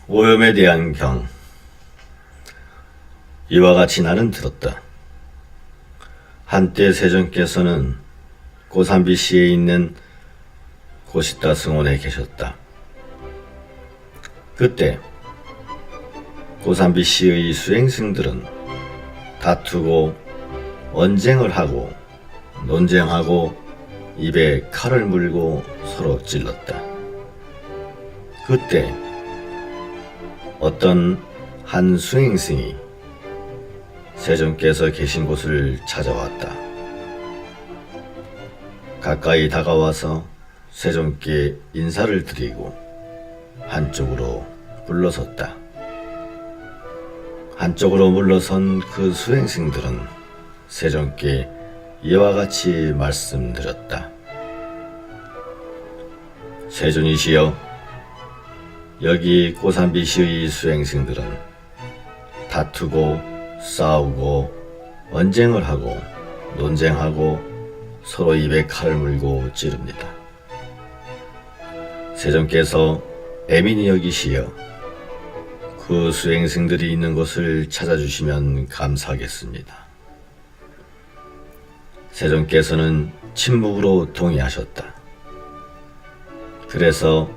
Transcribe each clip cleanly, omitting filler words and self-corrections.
오염에 대한 경. 이와 같이 나는 들었다. 한때 세존께서는 고산비시에 있는 고시타 승원에 계셨다. 그때 고산비시의 수행승들은 다투고 언쟁을 하고 논쟁하고 입에 칼을 물고 서로 찔렀다. 그때 어떤 한 수행승이 세존께서 계신 곳을 찾아왔다. 가까이 다가와서 세존께 인사를 드리고 한쪽으로 물러섰다. 한쪽으로 물러선 그 수행승들은 세존께 이와 같이 말씀드렸다. 세존이시여, 여기 고산비시의 수행승들은 다투고 싸우고 언쟁을 하고 논쟁하고 서로 입에 칼을 물고 찌릅니다. 세존께서 애민히 여기시어 그 수행승들이 있는 곳을 찾아주시면 감사하겠습니다. 세존께서는 침묵으로 동의하셨다. 그래서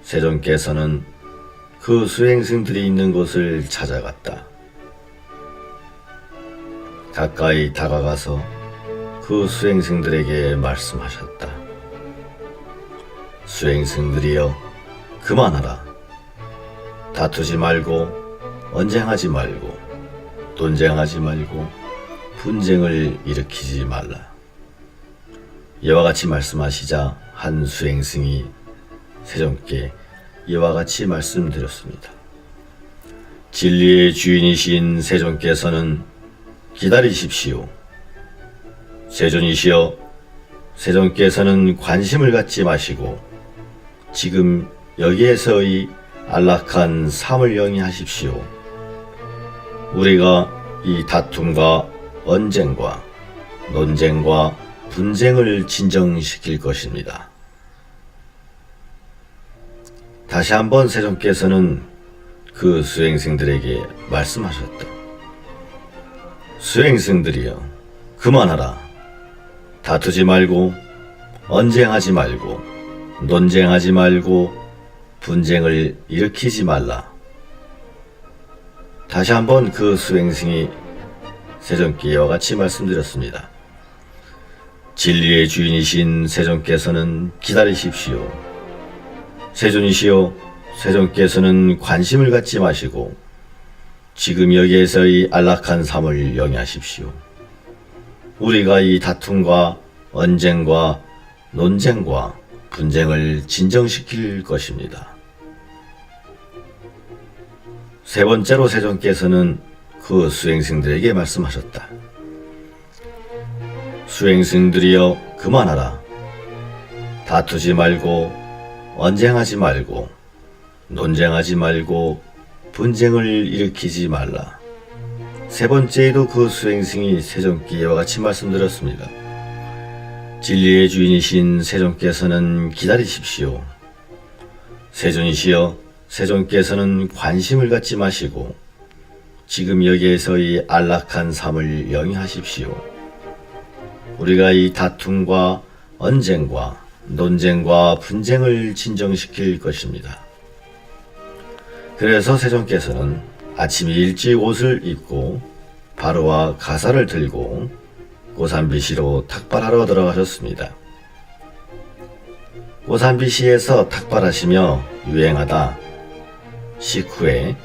세존께서는 그 수행승들이 있는 곳을 찾아갔다. 가까이 다가가서 그 수행승들에게 말씀하셨다. 수행승들이여, 그만하라. 다투지 말고 언쟁하지 말고 논쟁하지 말고 분쟁을 일으키지 말라. 이와 같이 말씀하시자 한 수행승이 세존께 이와 같이 말씀드렸습니다. 진리의 주인이신 세존께서는 기다리십시오. 세존이시여, 세존께서는 관심을 갖지 마시고 지금 여기에서의 안락한 삶을 영위하십시오. 우리가 이 다툼과 언쟁과 논쟁과 분쟁을 진정시킬 것입니다. 다시 한번 세존께서는 그 수행승들에게 말씀하셨다. 수행승들이여, 그만하라. 다투지 말고 언쟁하지 말고 논쟁하지 말고 분쟁을 일으키지 말라. 다시 한번 그 수행승이 세존께 이와 같이 말씀드렸습니다. 진리의 주인이신 세존께서는 기다리십시오. 세존이시여, 세존께서는 관심을 갖지 마시고 지금 여기에서의 안락한 삶을 영위하십시오. 우리가 이 다툼과 언쟁과 논쟁과 분쟁을 진정시킬 것입니다. 세 번째로 세존께서는 그 수행승들에게 말씀하셨다. 수행승들이여, 그만하라. 다투지 말고 언쟁하지 말고 논쟁하지 말고 분쟁을 일으키지 말라. 세 번째에도 그 수행승이 세존께 이와 같이 말씀드렸습니다. 진리의 주인이신 세존께서는 기다리십시오. 세존이시여, 세존께서는 관심을 갖지 마시고 지금 여기에서의 안락한 삶을 영위하십시오. 우리가 이 다툼과 언쟁과 논쟁과 분쟁을 진정시킬 것입니다. 그래서 세존께서는 아침 일찍 옷을 입고 바로와 가사를 들고 고산비시로 탁발하러 들어가셨습니다. 고산비시에서 탁발하시며 유행하다 식후에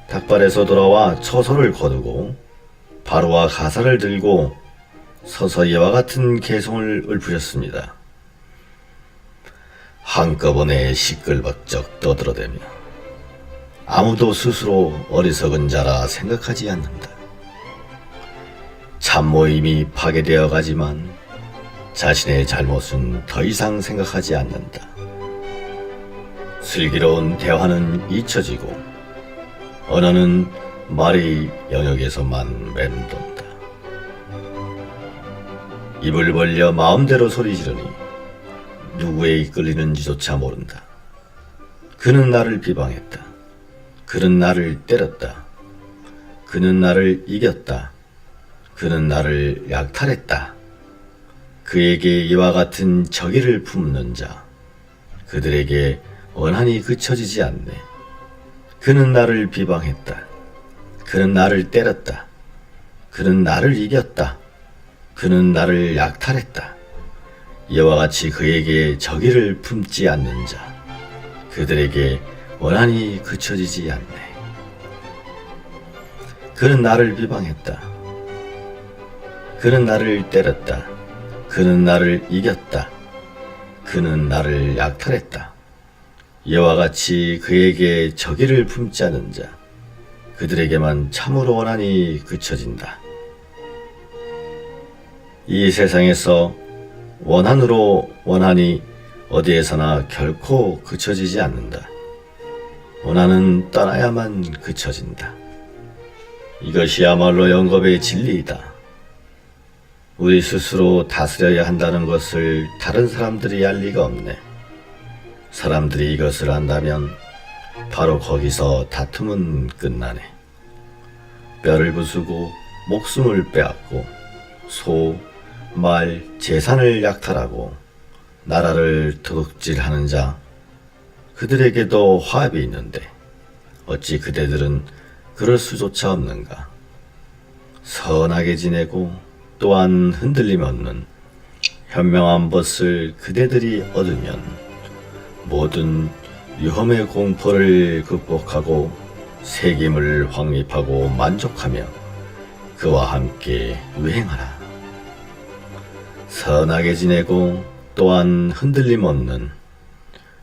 탁발에서 돌아와 처소를 거두고 바로와 가사를 들고 서서 이와 같은 개송을 읊으셨습니다. 한꺼번에 시끌벅적 떠들어대며 아무도 스스로 어리석은 자라 생각하지 않는다. 참모임이 파괴되어 가지만 자신의 잘못은 더 이상 생각하지 않는다. 슬기로운 대화는 잊혀지고 언어는 말의 영역에서만 맴돈다. 입을 벌려 마음대로 소리 지르니 누구에 이끌리는지조차 모른다. 그는 나를 비방했다. 그는 나를 때렸다. 그는 나를 이겼다. 그는 나를 약탈했다. 그에게 이와 같은 저기를 품는 자, 그들에게 원한이 그쳐지지 않네. 그는 나를 비방했다. 그는 나를 때렸다. 그는 나를 이겼다. 그는 나를 약탈했다. 이와 같이 그에게 저기를 품지 않는 자, 그들에게 원한이 그쳐지지 않네. 그는 나를 비방했다. 그는 나를 때렸다. 그는 나를 이겼다. 그는 나를 약탈했다. 이와 같이 그에게 저기를 품지 않은 자, 그들에게만 참으로 원한이 그쳐진다. 이 세상에서 원한으로 원한이 어디에서나 결코 그쳐지지 않는다. 원한은 떠나야만 그쳐진다. 이것이야말로 영겁의 진리이다. 우리 스스로 다스려야 한다는 것을 다른 사람들이 알 리가 없네. 사람들이 이것을 안다면 바로 거기서 다툼은 끝나네. 뼈를 부수고 목숨을 빼앗고 소, 말, 재산을 약탈하고 나라를 도둑질하는 자, 그들에게도 화합이 있는데 어찌 그대들은 그럴 수조차 없는가. 선하게 지내고 또한 흔들림 없는 현명한 벗을 그대들이 얻으면 모든 위험의 공포를 극복하고 세김을 확립하고 만족하며 그와 함께 유행하라. 선하게 지내고 또한 흔들림 없는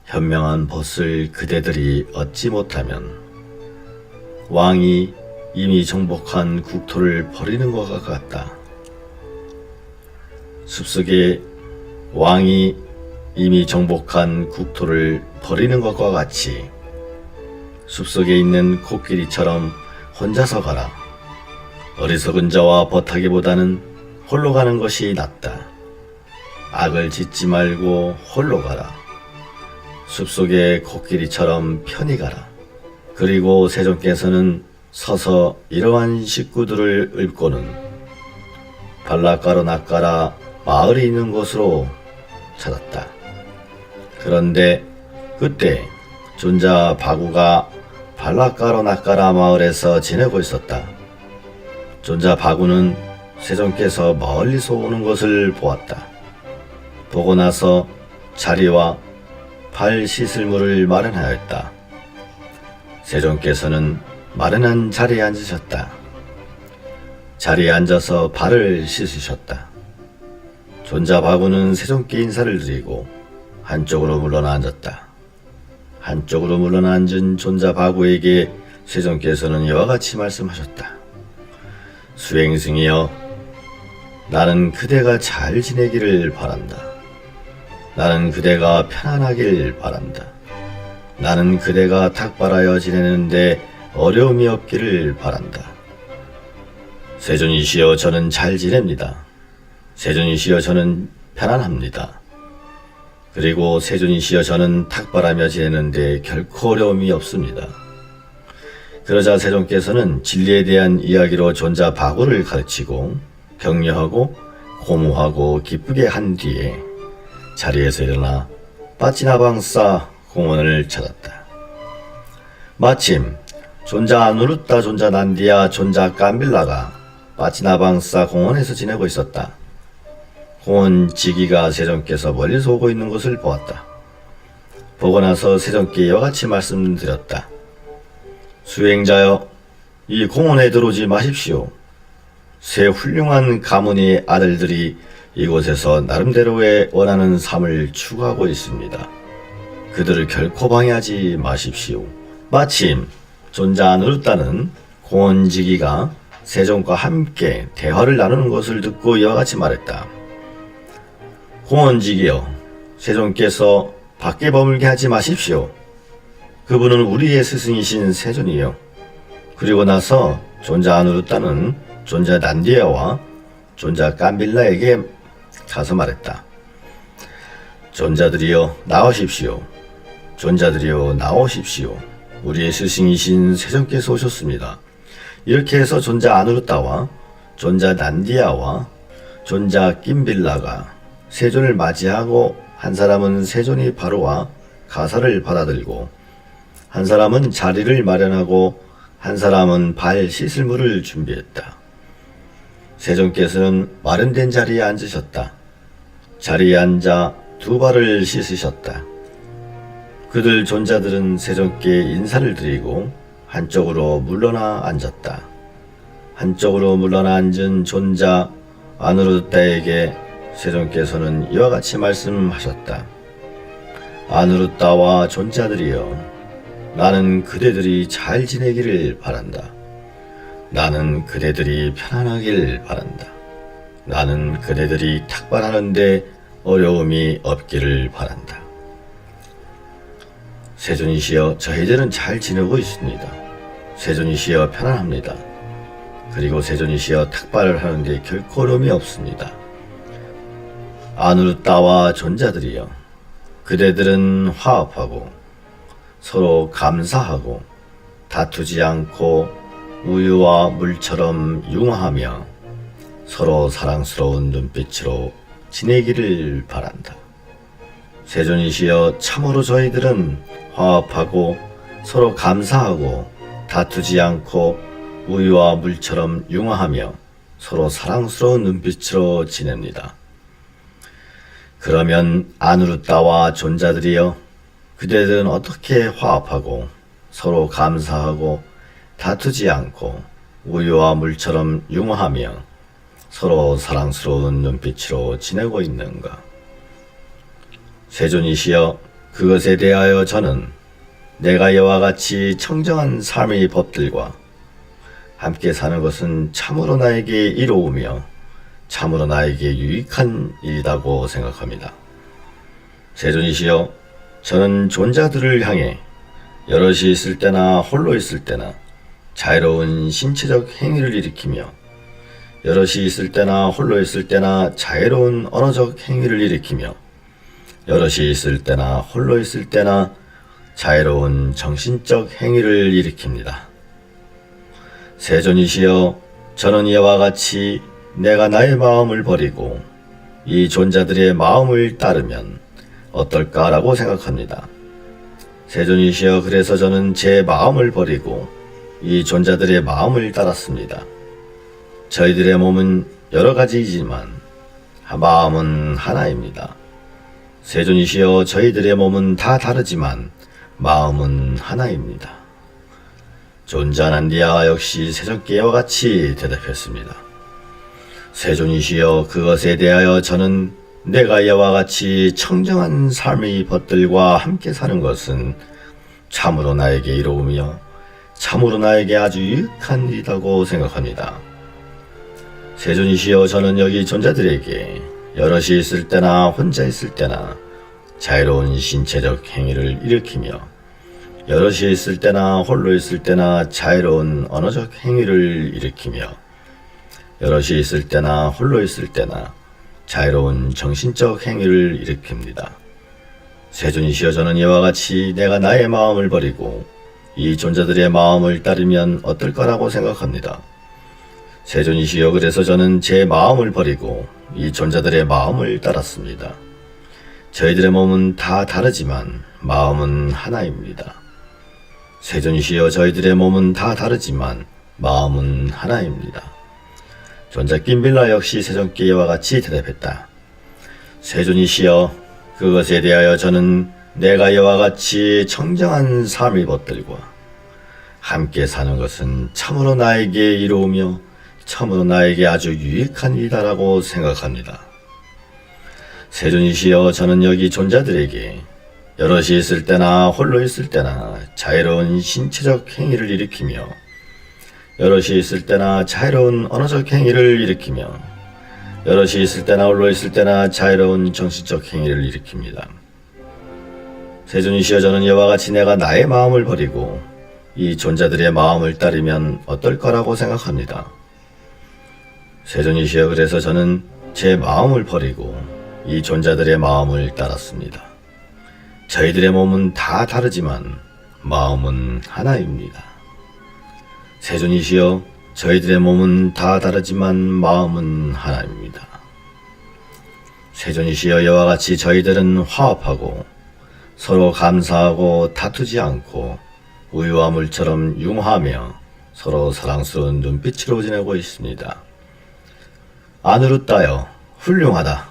현명한 벗을 그대들이 얻지 못하면 왕이 이미 정복한 국토를 버리는 것과 같다. 숲속에 왕이 이미 정복한 국토를 버리는 것과 같이 숲속에 있는 코끼리처럼 혼자서 가라. 어리석은 자와 버타기보다는 홀로 가는 것이 낫다. 악을 짓지 말고 홀로 가라. 숲속의 코끼리처럼 편히 가라. 그리고 세종께서는 서서 이러한 식구들을 읊고는 발라가로 낚아라 마을이 있는 곳으로 찾았다. 그런데 그때 존자 바구가 발라가로 낚아라 마을에서 지내고 있었다. 존자 바구는 세종께서 멀리서 오는 것을 보았다. 보고 나서 자리와 발 씻을 물을 마련하였다. 세종께서는 마련한 자리에 앉으셨다. 자리에 앉아서 발을 씻으셨다. 존자 바구는 세종께 인사를 드리고 한쪽으로 물러나 앉았다. 한쪽으로 물러나 앉은 존자 바구에게 세종께서는 이와 같이 말씀하셨다. 수행승이여, 나는 그대가 잘 지내기를 바란다. 나는 그대가 편안하길 바란다. 나는 그대가 탁발하여 지내는데 어려움이 없기를 바란다. 세존이시여, 저는 잘 지냅니다. 세존이시여, 저는 편안합니다. 그리고 세존이시여, 저는 탁발하며 지내는데 결코 어려움이 없습니다. 그러자 세종께서는 진리에 대한 이야기로 존자 바구를 가르치고 격려하고 고무하고 기쁘게 한 뒤에 자리에서 일어나 빠찌나방싸 공원을 찾았다. 마침 존자 누르따 존자 난디아 존자 깜빌라가 빠찌나방싸 공원에서 지내고 있었다. 공원 지기가 세종께서 멀리서 오고 있는 것을 보았다. 보고 나서 세종께 이와 같이 말씀드렸다. 수행자여, 이 공원에 들어오지 마십시오. 세 훌륭한 가문의 아들들이 이곳에서 나름대로의 원하는 삶을 추구하고 있습니다. 그들을 결코 방해하지 마십시오. 마침 존자 누르따는 공원지기가 세종과 함께 대화를 나누는 것을 듣고 이와 같이 말했다. 공원지기여, 세종께서 밖에 머물게 하지 마십시오. 그분은 우리의 스승이신 세존이요. 그리고 나서 존자 누르따는 존자 난디아와 존자 깜빌라에게 가서 말했다. 존자들이여 나오십시오. 존자들이여 나오십시오. 우리의 스승이신 세존께서 오셨습니다. 이렇게 해서 존자 아누르타와 존자 난디아와 존자 낀빌라가 세존을 맞이하고 한 사람은 세존이 바로 와 가사를 받아들고 한 사람은 자리를 마련하고 한 사람은 발 씻을 물을 준비했다. 세존께서는 마련된 자리에 앉으셨다. 자리에 앉아 두 발을 씻으셨다. 그들 존자들은 세존께 인사를 드리고 한쪽으로 물러나 앉았다. 한쪽으로 물러나 앉은 존자 아누르타에게 세존께서는 이와 같이 말씀하셨다. 아누르타와 존자들이여, 나는 그대들이 잘 지내기를 바란다. 나는 그대들이 편안하길 바란다. 나는 그대들이 탁발하는데 어려움이 없기를 바란다. 세존이시여, 저희들은 잘 지내고 있습니다. 세존이시여, 편안합니다. 그리고 세존이시여, 탁발을 하는데 결코 어려움이 없습니다. 아누르타와 존자들이여, 그대들은 화합하고 서로 감사하고 다투지 않고 우유와 물처럼 융화하며 서로 사랑스러운 눈빛으로 지내기를 바란다. 세존이시여, 참으로 저희들은 화합하고 서로 감사하고 다투지 않고 우유와 물처럼 융화하며 서로 사랑스러운 눈빛으로 지냅니다. 그러면 아누르타와 존자들이여, 그대들은 어떻게 화합하고 서로 감사하고 다투지 않고 우유와 물처럼 융화하며 서로 사랑스러운 눈빛으로 지내고 있는가? 세존이시여, 그것에 대하여 저는 내가 이와 같이 청정한 삶의 법들과 함께 사는 것은 참으로 나에게 이로우며 참으로 나에게 유익한 일이라고 생각합니다. 세존이시여, 저는 존자들을 향해 여럿이 있을 때나 홀로 있을 때나 자유로운 신체적 행위를 일으키며 여럿이 있을 때나 홀로 있을 때나 자유로운 언어적 행위를 일으키며 여럿이 있을 때나 홀로 있을 때나 자유로운 정신적 행위를 일으킵니다. 세존이시여, 저는 이와 같이 내가 나의 마음을 버리고 이 존자들의 마음을 따르면 어떨까라고 생각합니다. 세존이시여, 그래서 저는 제 마음을 버리고 이 존자들의 마음을 따랐습니다. 저희들의 몸은 여러 가지이지만 마음은 하나입니다. 세존이시여, 저희들의 몸은 다 다르지만 마음은 하나입니다. 존자 난디아 역시 세존께 이와 같이 대답했습니다. 세존이시여, 그것에 대하여 저는 내가 이와 같이 청정한 삶의 법들과 함께 사는 것은 참으로 나에게 이로우며 참으로 나에게 아주 유익한 일이라고 생각합니다. 세존이시여, 저는 여기 존자들에게 여럿이 있을 때나 혼자 있을 때나 자유로운 신체적 행위를 일으키며 여럿이 있을 때나 홀로 있을 때나 자유로운 언어적 행위를 일으키며 여럿이 있을 때나 홀로 있을 때나 자유로운 정신적 행위를 일으킵니다. 세존이시여, 저는 이와 같이 내가 나의 마음을 버리고 이 존자들의 마음을 따르면 어떨 거라고 생각합니다. 세존이시여, 그래서 저는 제 마음을 버리고 이 존자들의 마음을 따랐습니다. 저희들의 몸은 다 다르지만 마음은 하나입니다. 세존이시여, 저희들의 몸은 다 다르지만 마음은 하나입니다. 존자 낀빌라 역시 세존께 이와 같이 대답했다. 세존이시여, 그것에 대하여 저는 내가 이와 같이 청정한 삶의 법들과 함께 사는 것은 참으로 나에게 이로우며 참으로 나에게 아주 유익한 일이다라고 생각합니다. 세존이시여, 저는 여기 존자들에게 여럿이 있을 때나 홀로 있을 때나 자유로운 신체적 행위를 일으키며 여럿이 있을 때나 자유로운 언어적 행위를 일으키며 여럿이 있을 때나 홀로 있을 때나 자유로운 정신적 행위를 일으킵니다. 세존이시여, 저는 이와 같이 내가 나의 마음을 버리고 이 존자들의 마음을 따르면 어떨 거라고 생각합니다. 세존이시여, 그래서 저는 제 마음을 버리고 이 존자들의 마음을 따랐습니다. 저희들의 몸은 다 다르지만 마음은 하나입니다. 세존이시여, 저희들의 몸은 다 다르지만 마음은 하나입니다. 세존이시여, 이와 같이 저희들은 화합하고 서로 감사하고 다투지 않고 우유와 물처럼 융하며 서로 사랑스러운 눈빛으로 지내고 있습니다. 안으로 따여 훌륭하다.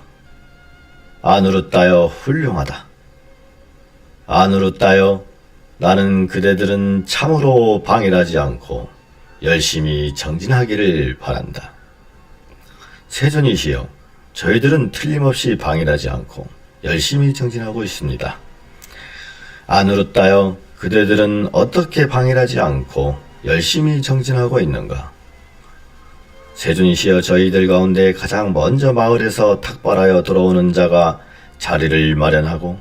안으로 따여 훌륭하다. 안으로 따여 나는 그대들은 참으로 방일하지 않고 열심히 정진하기를 바란다. 세존이시여, 저희들은 틀림없이 방일하지 않고 열심히 정진하고 있습니다. 안으로 따여 그대들은 어떻게 방일하지 않고 열심히 정진하고 있는가? 세존이시여, 저희들 가운데 가장 먼저 마을에서 탁발하여 돌아오는 자가 자리를 마련하고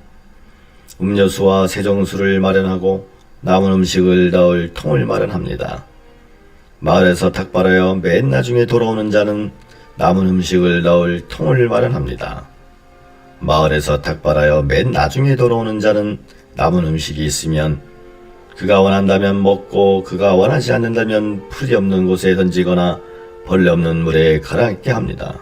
음료수와 세정수를 마련하고 남은 음식을 넣을 통을 마련합니다. 마을에서 탁발하여 맨 나중에 돌아오는 자는 남은 음식을 넣을 통을 마련합니다. 마을에서 탁발하여 맨 나중에 돌아오는 자는 남은 음식이 있으면 그가 원한다면 먹고 그가 원하지 않는다면 풀이 없는 곳에 던지거나 벌레 없는 물에 가라앉게 합니다.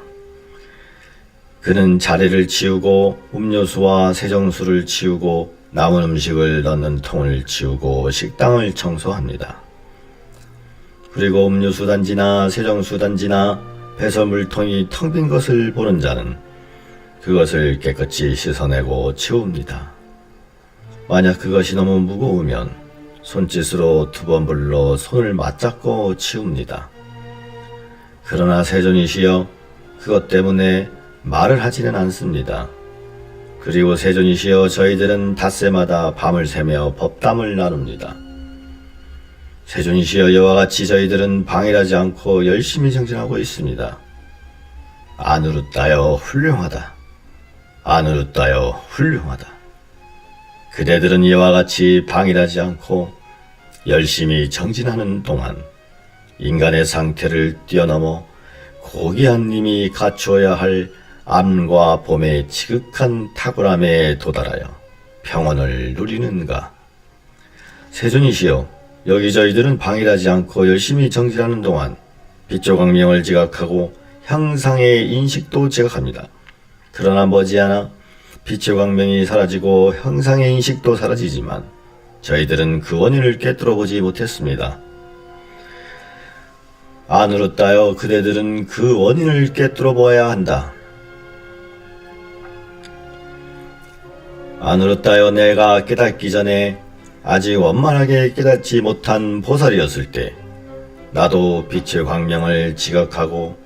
그는 자리를 치우고 음료수와 세정수를 치우고 남은 음식을 넣는 통을 치우고 식당을 청소합니다. 그리고 음료수 단지나 세정수 단지나 배설물통이 텅 빈 것을 보는 자는 그것을 깨끗이 씻어내고 치웁니다. 만약 그것이 너무 무거우면 손짓으로 2번 불러 손을 맞잡고 치웁니다. 그러나 세존이시여, 그것 때문에 말을 하지는 않습니다. 그리고 세존이시여, 저희들은 닷새마다 밤을 새며 법담을 나눕니다. 세존이시여, 이와 같이 저희들은 방일하지 않고 열심히 정진하고 있습니다. 안으로 따여 훌륭하다. 안으로 따여 훌륭하다. 그대들은 이와 같이 방일하지 않고 열심히 정진하는 동안 인간의 상태를 뛰어넘어 고귀한 님이 갖추어야 할 암과 봄의 지극한 탁월함에 도달하여 평온을 누리는가? 세존이시여, 여기 저희들은 방일하지 않고 열심히 정진하는 동안 빛조광명을 지각하고 형상의 인식도 지각합니다. 그러나 머지않아 빛의 광명이 사라지고 형상의 인식도 사라지지만 저희들은 그 원인을 꿰뚫어 보지 못했습니다. 안으로 따여 그대들은 그 원인을 꿰뚫어 보아야 한다. 안으로 따여 내가 깨닫기 전에 아직 원만하게 깨닫지 못한 보살이었을 때 나도 빛의 광명을 지각하고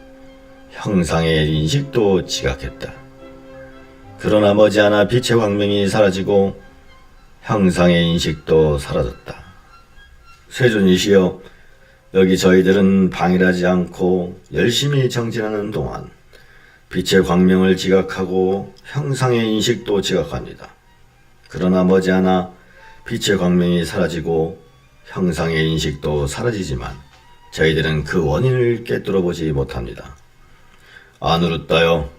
형상의 인식도 지각했다. 그러나 머지않아 빛의 광명이 사라지고 형상의 인식도 사라졌다. 세존이시여, 여기 저희들은 방일하지 않고 열심히 정진하는 동안 빛의 광명을 지각하고 형상의 인식도 지각합니다. 그러나 머지않아 빛의 광명이 사라지고 형상의 인식도 사라지지만 저희들은 그 원인을 꿰뚫어 보지 못합니다. 안으로 따여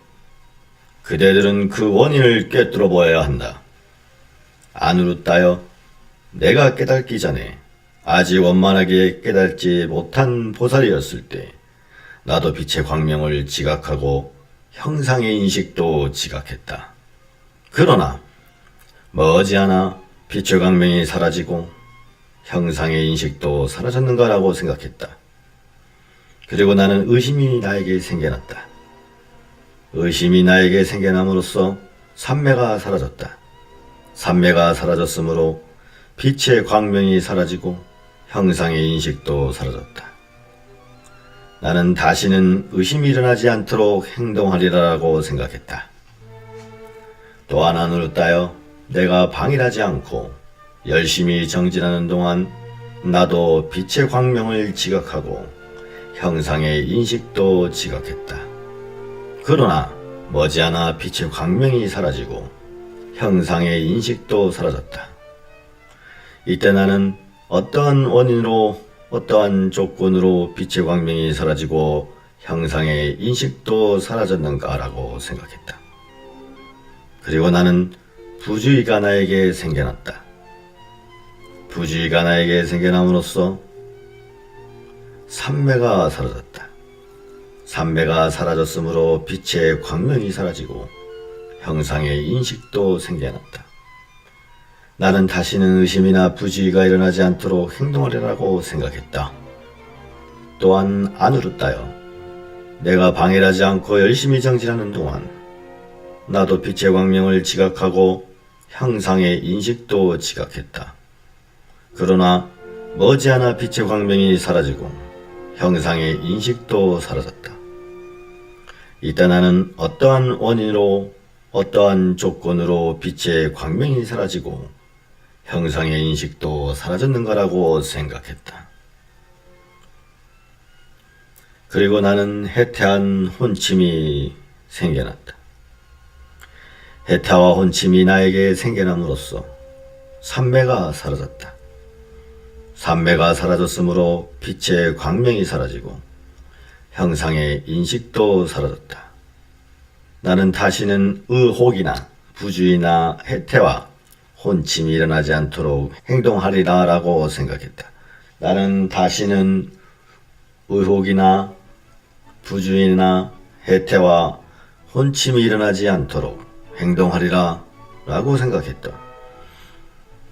그대들은 그 원인을 꿰뚫어 보아야 한다. 안으로 따여 내가 깨닫기 전에 아직 원만하게 깨닫지 못한 보살이었을 때 나도 빛의 광명을 지각하고 형상의 인식도 지각했다. 그러나 머지않아 빛의 광명이 사라지고 형상의 인식도 사라졌는가라고 생각했다. 그리고 나는 의심이 나에게 생겨났다. 의심이 나에게 생겨남으로써 삼매가 사라졌다. 삼매가 사라졌으므로 빛의 광명이 사라지고 형상의 인식도 사라졌다. 나는 다시는 의심이 일어나지 않도록 행동하리라고 생각했다. 또한 안으로 따여 내가 방일하지 않고 열심히 정진하는 동안 나도 빛의 광명을 지각하고 형상의 인식도 지각했다. 그러나 머지않아 빛의 광명이 사라지고 형상의 인식도 사라졌다. 이때 나는 어떠한 원인으로 어떠한 조건으로 빛의 광명이 사라지고 형상의 인식도 사라졌는가라고 생각했다. 그리고 나는 부주의가 나에게 생겨났다. 부주의가 나에게 생겨남으로써 삼매가 사라졌다. 삼매가 사라졌으므로 빛의 광명이 사라지고 형상의 인식도 생겨났다. 나는 다시는 의심이나 부주의가 일어나지 않도록 행동하리라고 생각했다. 또한 안으로 따여 내가 방해하지 않고 열심히 정진하는 동안 나도 빛의 광명을 지각하고 형상의 인식도 지각했다. 그러나 머지않아 빛의 광명이 사라지고 형상의 인식도 사라졌다. 이때 나는 어떠한 원인으로 어떠한 조건으로 빛의 광명이 사라지고 형상의 인식도 사라졌는가라고 생각했다. 그리고 나는 해태한 혼침이 생겨났다. 해태와 혼침이 나에게 생겨남으로써 삼매가 사라졌다. 삼매가 사라졌으므로 빛의 광명이 사라지고 형상의 인식도 사라졌다. 나는 다시는 의혹이나 부주의나 해태와 혼침이 일어나지 않도록 행동하리라 라고 생각했다. 나는 다시는 의혹이나 부주의나 해태와 혼침이 일어나지 않도록 행동하리라 라고 생각했다.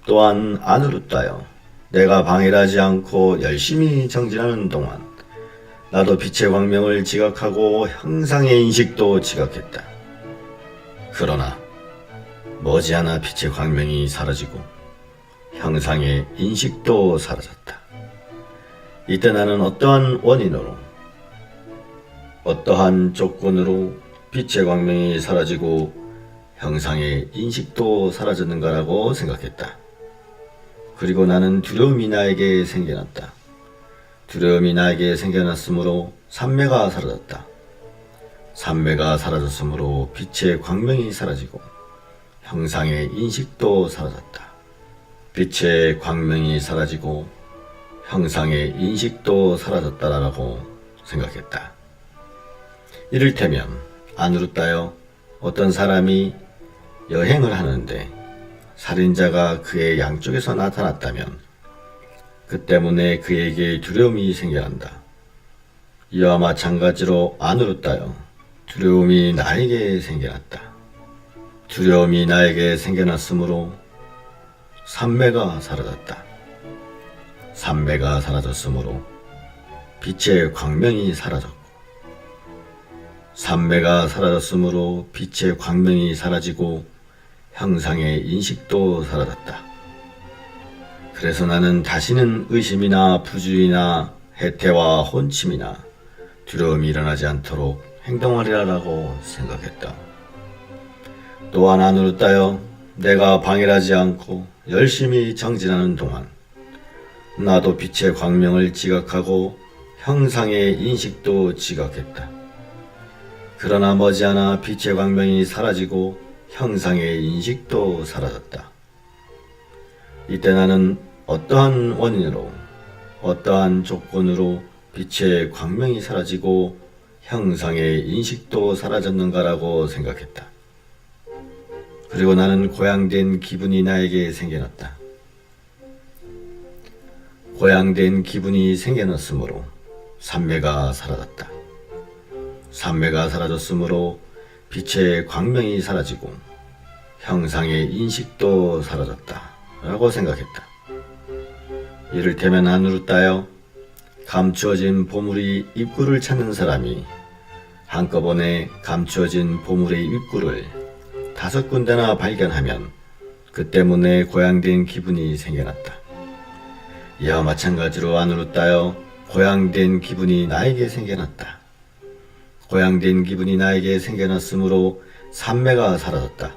또한 안으로 따여 내가 방해하지 않고 열심히 정진하는 동안 나도 빛의 광명을 지각하고 형상의 인식도 지각했다. 그러나 머지않아 빛의 광명이 사라지고 형상의 인식도 사라졌다. 이때 나는 어떠한 원인으로 어떠한 조건으로 빛의 광명이 사라지고 형상의 인식도 사라졌는가라고 생각했다. 그리고 나는 두려움이 나에게 생겨났다. 두려움이 나에게 생겨났으므로 삼매가 사라졌다. 삼매가 사라졌으므로 빛의 광명이 사라지고 형상의 인식도 사라졌다. 빛의 광명이 사라지고 형상의 인식도 사라졌다라고 생각했다. 이를테면 안으로 따여 어떤 사람이 여행을 하는데 살인자가 그의 양쪽에서 나타났다면 그 때문에 그에게 두려움이 생겨난다. 이와 마찬가지로 안으로 따여 두려움이 나에게 생겨났다. 두려움이 나에게 생겨났으므로 삼매가 사라졌다. 삼매가 사라졌으므로 빛의 광명이 사라졌고 삼매가 사라졌으므로 빛의 광명이 사라지고 형상의 인식도 사라졌다. 그래서 나는 다시는 의심이나 부주의나 해태와 혼침이나 두려움이 일어나지 않도록 행동하리라고 생각했다. 또한 안으로 따여 내가 방해하지 않고 열심히 정진하는 동안 나도 빛의 광명을 지각하고 형상의 인식도 지각했다. 그러나 머지않아 빛의 광명이 사라지고 형상의 인식도 사라졌다. 이때 나는 어떠한 원인으로 어떠한 조건으로 빛의 광명이 사라지고 형상의 인식도 사라졌는가라고 생각했다. 그리고 나는 고양된 기분이 나에게 생겨났다. 고양된 기분이 생겨났으므로 삼매가 사라졌다. 삼매가 사라졌으므로 빛의 광명이 사라지고 형상의 인식도 사라졌다 라고 생각했다. 이를테면 안으로 따여 감추어진 보물이 입구를 찾는 사람이 한꺼번에 감추어진 보물의 입구를 5군데나 발견하면 그 때문에 고양된 기분이 생겨났다. 이와 마찬가지로 안으로 따여 고양된 기분이 나에게 생겨났다. 고양된 기분이 나에게 생겨났으므로 삼매가 사라졌다.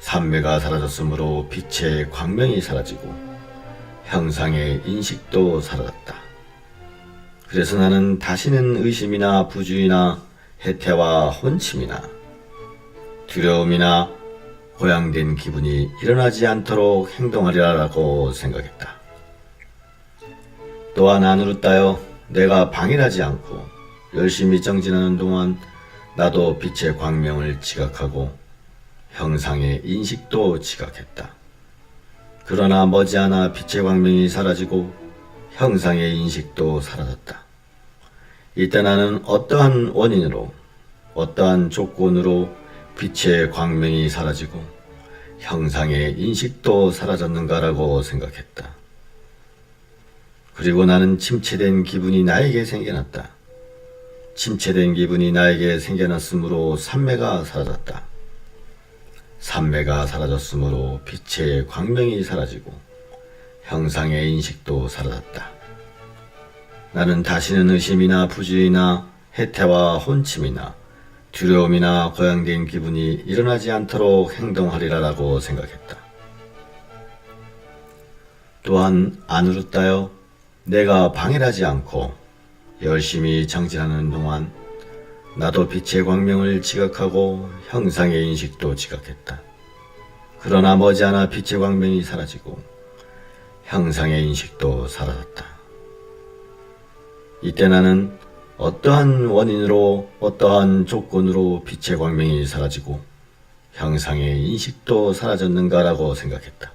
삼매가 사라졌으므로 빛의 광명이 사라지고 형상의 인식도 사라졌다. 그래서 나는 다시는 의심이나 부주의나 해태와 혼침이나 두려움이나 고양된 기분이 일어나지 않도록 행동하리라고 생각했다. 또한 안으로 따여 내가 방해하지 않고 열심히 정진하는 동안 나도 빛의 광명을 지각하고 형상의 인식도 지각했다. 그러나 머지않아 빛의 광명이 사라지고 형상의 인식도 사라졌다. 이때 나는 어떠한 원인으로, 어떠한 조건으로 빛의 광명이 사라지고 형상의 인식도 사라졌는가라고 생각했다. 그리고 나는 침체된 기분이 나에게 생겨났다. 침체된 기분이 나에게 생겨났으므로 삼매가 사라졌다. 삼매가 사라졌으므로 빛의 광명이 사라지고 형상의 인식도 사라졌다. 나는 다시는 의심이나 부주의나 해태와 혼침이나 두려움이나 고양된 기분이 일어나지 않도록 행동하리라라고 생각했다. 또한 안으로 따여 내가 방해하지 않고 열심히 정진하는 동안 나도 빛의 광명을 지각하고 형상의 인식도 지각했다. 그러나 머지않아 빛의 광명이 사라지고 형상의 인식도 사라졌다. 이때 나는 어떠한 원인으로 어떠한 조건으로 빛의 광명이 사라지고 형상의 인식도 사라졌는가라고 생각했다.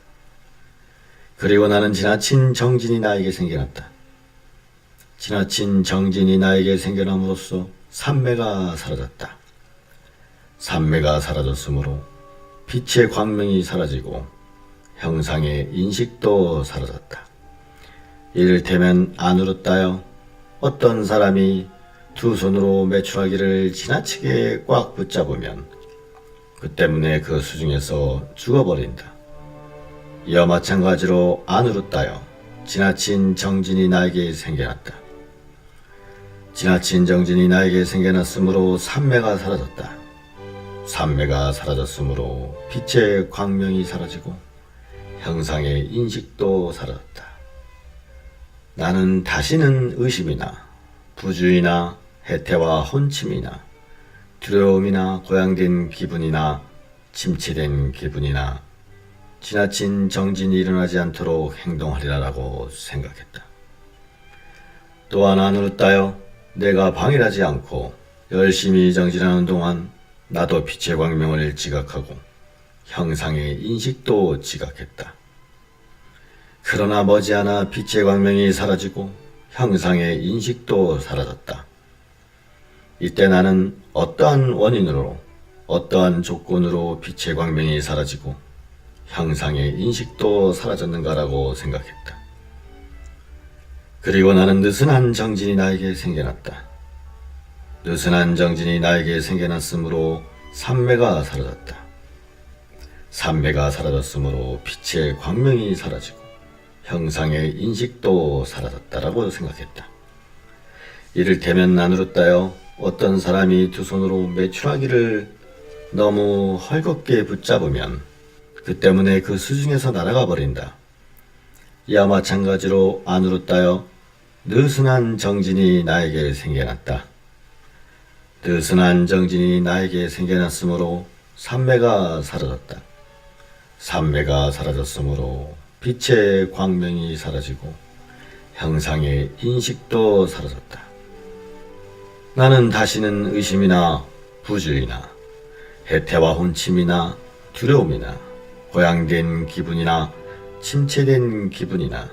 그리고 나는 지나친 정진이 나에게 생겨났다. 지나친 정진이 나에게 생겨남으로써 삼매가 사라졌다. 삼매가 사라졌으므로 빛의 광명이 사라지고 형상의 인식도 사라졌다. 이를테면 안으로 따여 어떤 사람이 두 손으로 메추라기를 지나치게 꽉 붙잡으면 그 때문에 그 수중에서 죽어버린다. 이와 마찬가지로 안으로 따여 지나친 정진이 나에게 생겨났다. 지나친 정진이 나에게 생겨났으므로 삼매가 사라졌다. 삼매가 사라졌으므로 빛의 광명이 사라지고 형상의 인식도 사라졌다. 나는 다시는 의심이나 부주의나 해태와 혼침이나 두려움이나 고양된 기분이나 침체된 기분이나 지나친 정진이 일어나지 않도록 행동하리라라고 생각했다. 또한 안으로 따여 내가 방해하지 않고 열심히 정진하는 동안 나도 빛의 광명을 지각하고 형상의 인식도 지각했다. 그러나 머지않아 빛의 광명이 사라지고 형상의 인식도 사라졌다. 이때 나는 어떠한 원인으로 어떠한 조건으로 빛의 광명이 사라지고 형상의 인식도 사라졌는가라고 생각했다. 그리고 나는 느슨한 정진이 나에게 생겨났다. 느슨한 정진이 나에게 생겨났으므로 삼매가 사라졌다. 삼매가 사라졌으므로 빛의 광명이 사라지고 형상의 인식도 사라졌다라고 생각했다. 이를테면 안으로 따여 어떤 사람이 두 손으로 메추라기를 너무 헐겁게 붙잡으면 그 때문에 그 수중에서 날아가 버린다. 이와 마찬가지로 안으로 따여 느슨한 정진이 나에게 생겨났다. 느슨한 정진이 나에게 생겨났으므로 삼매가 사라졌다. 삼매가 사라졌으므로 빛의 광명이 사라지고 형상의 인식도 사라졌다. 나는 다시는 의심이나 부주의나 해태와 혼침이나 두려움이나 고양된 기분이나 침체된 기분이나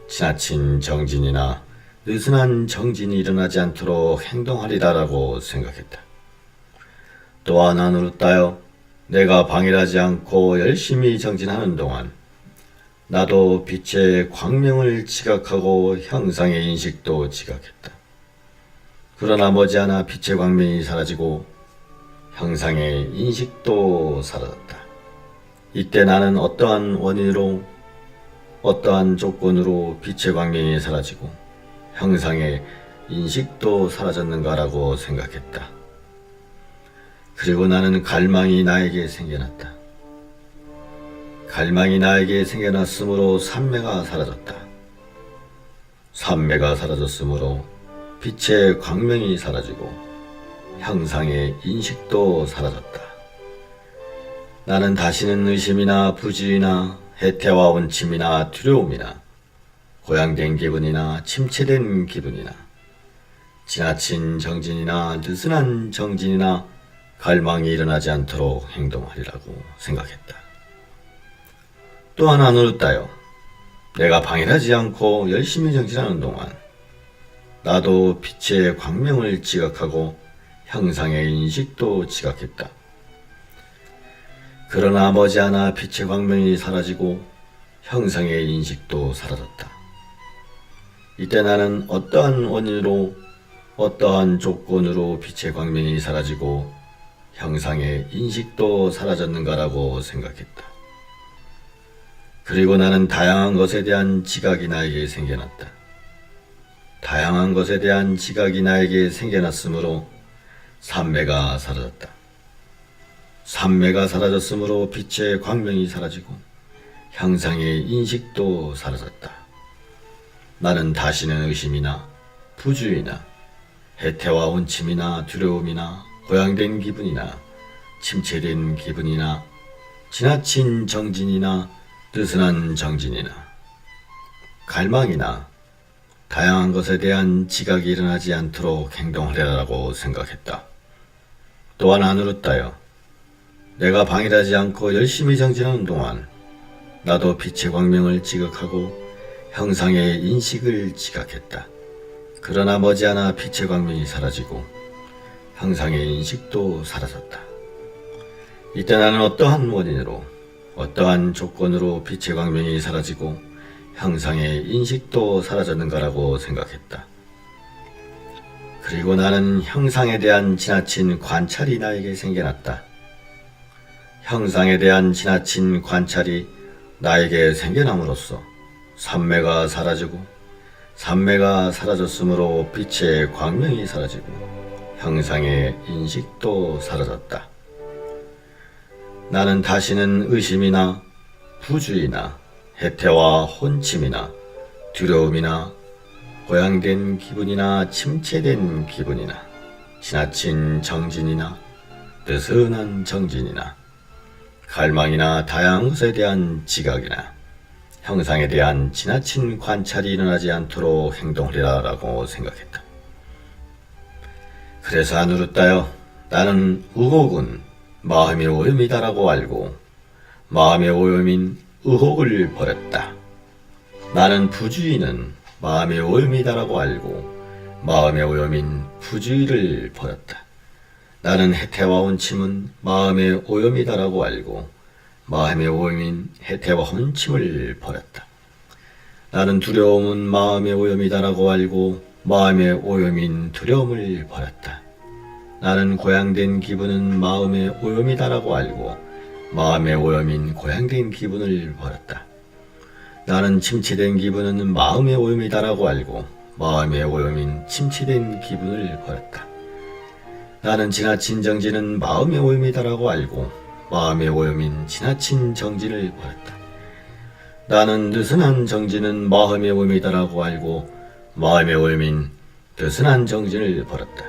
지나친 정진이나 느슨한 정진이 일어나지 않도록 행동하리라라고 생각했다. 또한 안으로 따여 내가 방해하지 않고 열심히 정진하는 동안 나도 빛의 광명을 지각하고 형상의 인식도 지각했다. 그러나 머지않아 빛의 광명이 사라지고 형상의 인식도 사라졌다. 이때 나는 어떠한 원인으로 어떠한 조건으로 빛의 광명이 사라지고 형상의 인식도 사라졌는가라고 생각했다. 그리고 나는 갈망이 나에게 생겨났다. 갈망이 나에게 생겨났으므로 삼매가 사라졌다. 삼매가 사라졌으므로 빛의 광명이 사라지고 형상의 인식도 사라졌다. 나는 다시는 의심이나 부주의나 해태와 온침이나 두려움이나 고양된 기분이나 침체된 기분이나 지나친 정진이나 느슨한 정진이나 갈망이 일어나지 않도록 행동하리라고 생각했다. 또한 안으르다여 내가 방해하지 않고 열심히 정진하는 동안 나도 빛의 광명을 지각하고 형상의 인식도 지각했다. 그러나 머지않아 빛의 광명이 사라지고 형상의 인식도 사라졌다. 이때 나는 어떠한 원인으로 어떠한 조건으로 빛의 광명이 사라지고 형상의 인식도 사라졌는가라고 생각했다. 그리고 나는 다양한 것에 대한 지각이 나에게 생겨났다. 다양한 것에 대한 지각이 나에게 생겨났으므로 삼매가 사라졌다. 삼매가 사라졌으므로 빛의 광명이 사라지고 형상의 인식도 사라졌다. 나는 다시는 의심이나 부주의나 해태와 혼침이나 두려움이나 고양된 기분이나 침체된 기분이나 지나친 정진이나 느슨한 정진이나 갈망이나 다양한 것에 대한 지각이 일어나지 않도록 행동하려라고 생각했다. 또한 안으르다여 내가 방해하지 않고 열심히 정진하는 동안 나도 빛의 광명을 지각하고 형상의 인식을 지각했다. 그러나 머지않아 빛의 광명이 사라지고 형상의 인식도 사라졌다. 이때 나는 어떠한 원인으로 어떠한 조건으로 빛의 광명이 사라지고 형상의 인식도 사라졌는가라고 생각했다. 그리고 나는 형상에 대한 지나친 관찰이 나에게 생겨났다. 형상에 대한 지나친 관찰이 나에게 생겨남으로써 삼매가 사라지고 삼매가 사라졌으므로 빛의 광명이 사라지고 형상의 인식도 사라졌다. 나는 다시는 의심이나 부주의나 해태와 혼침이나 두려움이나 고양된 기분이나 침체된 기분이나 지나친 정진이나 느슨한 정진이나 갈망이나 다양한 것에 대한 지각이나 형상에 대한 지나친 관찰이 일어나지 않도록 행동하리라고 생각했다. 그래서 안으르다여 나는 의혹은 마음의 오염이다라고 알고 마음의 오염인 의혹을 버렸다. 나는 부주의는 마음의 오염이다라고 알고 마음의 오염인 부주의를 버렸다. 나는 해태와 혼침은 마음의 오염이다라고 알고 마음의 오염인 해태와 혼침을 버렸다. 나는 두려움은 마음의 오염이다라고 알고 마음의 오염인 두려움을 버렸다. 나는 고양된 기분은 마음의 오염이다라고 알고 마음의 오염인 고양된 기분을 버렸다. 나는 침체된 기분은 마음의 오염이다라고 알고 마음의 오염인 침체된 기분을 버렸다. 나는 지나친 정진은 마음의 오염이다라고 알고 마음의 오염인 지나친 정진을 버렸다. 나는 느슨한 정진은 마음의 오염이다라고 알고 마음의 오염인 느슨한 정진을 버렸다.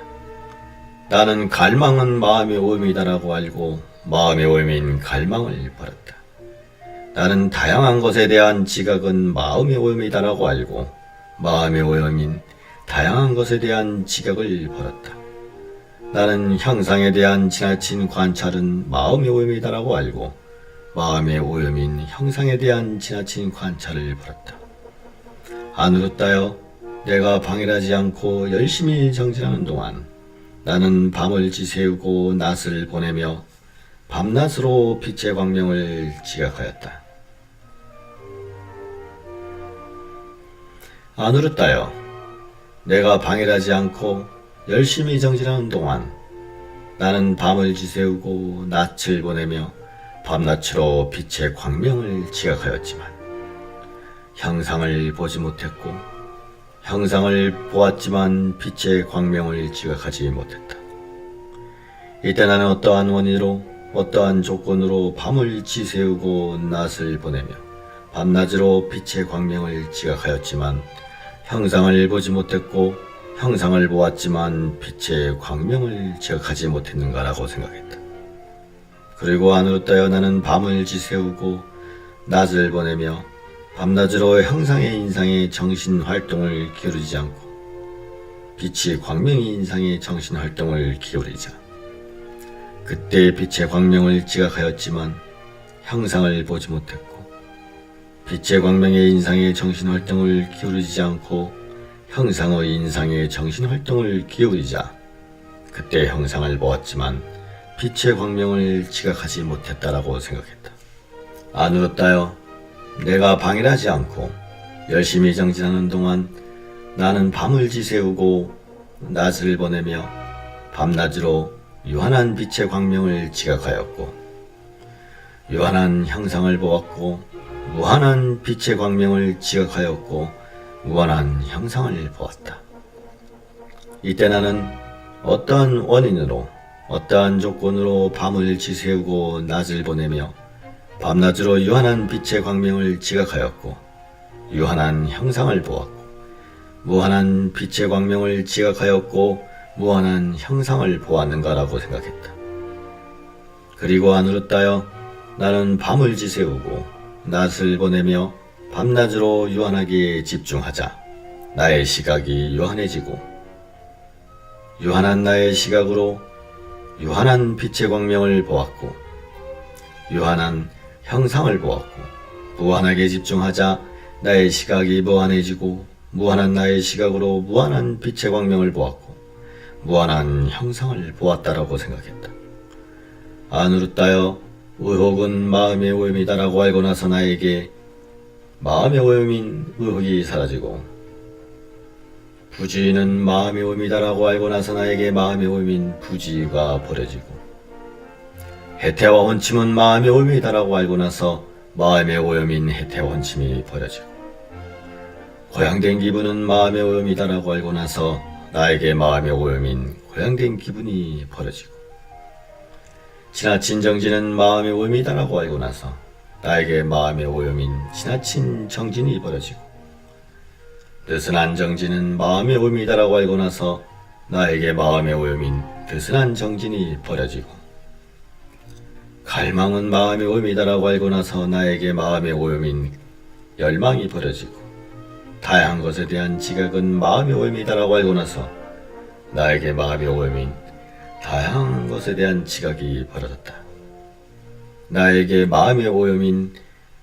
나는 갈망은 마음의 오염이다라고 알고 마음의 오염인 갈망을 버렸다. 나는 다양한 것에 대한 지각은 마음의 오염이다라고 알고 마음의 오염인 다양한 것에 대한 지각을 버렸다. 나는 형상에 대한 지나친 관찰은 마음의 오염이다라고 알고 마음의 오염인 형상에 대한 지나친 관찰을 버렸다. 안으르다여 내가 방해하지 않고 열심히 정진하는 동안 나는 밤을 지새우고 낮을 보내며 밤낮으로 빛의 광명을 지각하였다. 안으르다여 내가 방해하지 않고 열심히 정진하는 동안 나는 밤을 지새우고 낮을 보내며 밤낮으로 빛의 광명을 지각하였지만 형상을 보지 못했고 형상을 보았지만 빛의 광명을 지각하지 못했다. 이때 나는 어떠한 원인으로 어떠한 조건으로 밤을 지새우고 낮을 보내며 밤낮으로 빛의 광명을 지각하였지만 형상을 보지 못했고 형상을 보았지만 빛의 광명을 지각하지 못했는가라고 생각했다. 그리고 안으르다여 나는 밤을 지새우고 낮을 보내며 밤낮으로 형상의 인상에 정신활동을 기울이지 않고 빛이 광명의 인상에 정신활동을 기울이자 그때 빛의 광명을 지각하였지만 형상을 보지 못했고 빛의 광명의 인상의 정신활동을 기울이지 않고 형상의 인상의 정신활동을 기울이자 그때 형상을 보았지만 빛의 광명을 지각하지 못했다라고 생각했다. 안 울었다요. 내가 방해하지 않고 열심히 정진하는 동안 나는 밤을 지새우고 낮을 보내며 밤낮으로 유한한 빛의 광명을 지각하였고 유한한 형상을 보았고 무한한 빛의 광명을 지각하였고 무한한 형상을 보았다. 이때 나는 어떠한 원인으로 어떠한 조건으로 밤을 지새우고 낮을 보내며 밤낮으로 유한한 빛의 광명을 지각하였고 유한한 형상을 보았고 무한한 빛의 광명을 지각하였고 무한한 형상을 보았는가라고 생각했다. 그리고 안 울었다여 나는 밤을 지새우고 낮을 보내며 밤낮으로 유한하게 집중하자 나의 시각이 유한해지고 유한한 나의 시각으로 유한한 빛의 광명을 보았고 유한한 형상을 보았고 무한하게 집중하자 나의 시각이 무한해지고 무한한 나의 시각으로 무한한 빛의 광명을 보았고 무한한 형상을 보았다라고 생각했다. 안 울었다여 의혹은 마음의 오염이다라고 알고 나서 나에게 마음의 오염인 의혹이 사라지고 부지는 마음의 오염이다라고 알고 나서 나에게 마음의 오염인 부지가 버려지고 해태와 원침은 마음의 오염이다라고 알고 나서 마음의 오염인 해태와 원침이 버려지고 고양된 기분은 마음의 오염이다라고 알고 나서 나에게 마음의 오염인 고양된 기분이 버려지고 지나친 정진은 마음의 오염이다라고 알고 나서 나에게 마음의 오염인 지나친 정진이 버려지고 느슨한 정진은 마음의 오염이다라고 알고 나서 나에게 마음의 오염인 느슨한 정진이 버려지고 갈망은 마음의 오염이다라고 알고 나서 나에게 마음의 오염인 열망이 버려지고 다양한 것에 대한 지각은 마음의 오염이다라고 알고 나서 나에게 마음의 오염인 다양한 것에 대한 지각이 벌어졌다. 나에게 마음의 오염인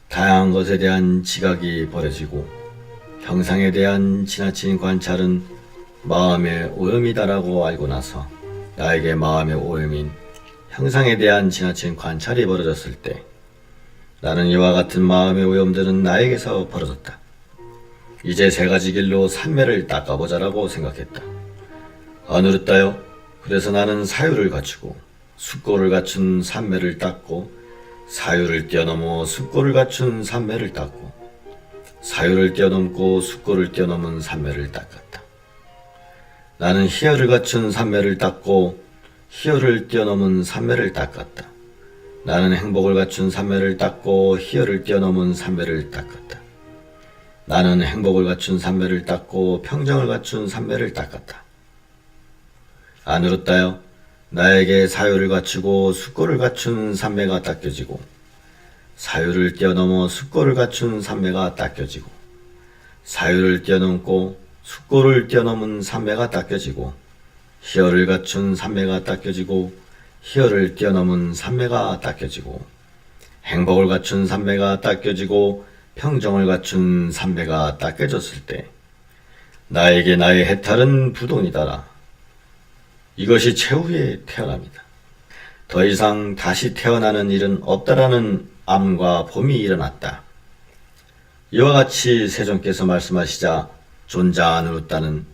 다양한 것에 대한 지각이 벌어지고 형상에 대한 지나친 관찰은 마음의 오염이다라고 알고 나서 나에게 마음의 오염인 형상에 대한 지나친 관찰이 벌어졌을 때 나는 이와 같은 마음의 오염들은 나에게서 벌어졌다. 이제 세 가지 길로 삼매를 닦아보자라고 생각했다. 안 울었다요? 그래서 나는 사유를 갖추고 숙고를 갖춘 삼매를 닦고 사유를 뛰어넘어 숙고를 갖춘 삼매를 닦고 사유를 뛰어넘고 숙고를 뛰어넘은 삼매를 닦았다. 나는 희열을 갖춘 삼매를 닦고 희열을 뛰어넘은 삼매를 닦았다. 나는 행복을 갖춘 삼매를 닦고 희열을 뛰어넘은 삼매를 닦았다. 나는 행복을 갖춘 삼매를 닦고 평정을 갖춘 삼매를 닦았다. 안 울었다요? 나에게 사유를 갖추고 숙고를 갖춘 삼매가 닦여지고 사유를 뛰어넘어 숙고를 갖춘 삼매가 닦여지고 사유를 뛰어넘고 숙고를 뛰어넘은 삼매가 닦여지고 희열을 갖춘 삼매가 닦여지고 희열을 뛰어넘은 삼매가 닦여지고 행복을 갖춘 삼매가 닦여지고 평정을 갖춘 삼매가 닦여졌을 때 나에게 나의 해탈은 부동이다라. 이것이 최후의 태어남이다. 더 이상 다시 태어나는 일은 없다라는 암과 봄이 일어났다. 이와 같이 세존께서 말씀하시자 존자 안 울었다는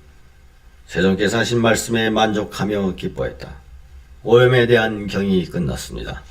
세존께서 하신 말씀에 만족하며 기뻐했다. 오염에 대한 경이 끝났습니다.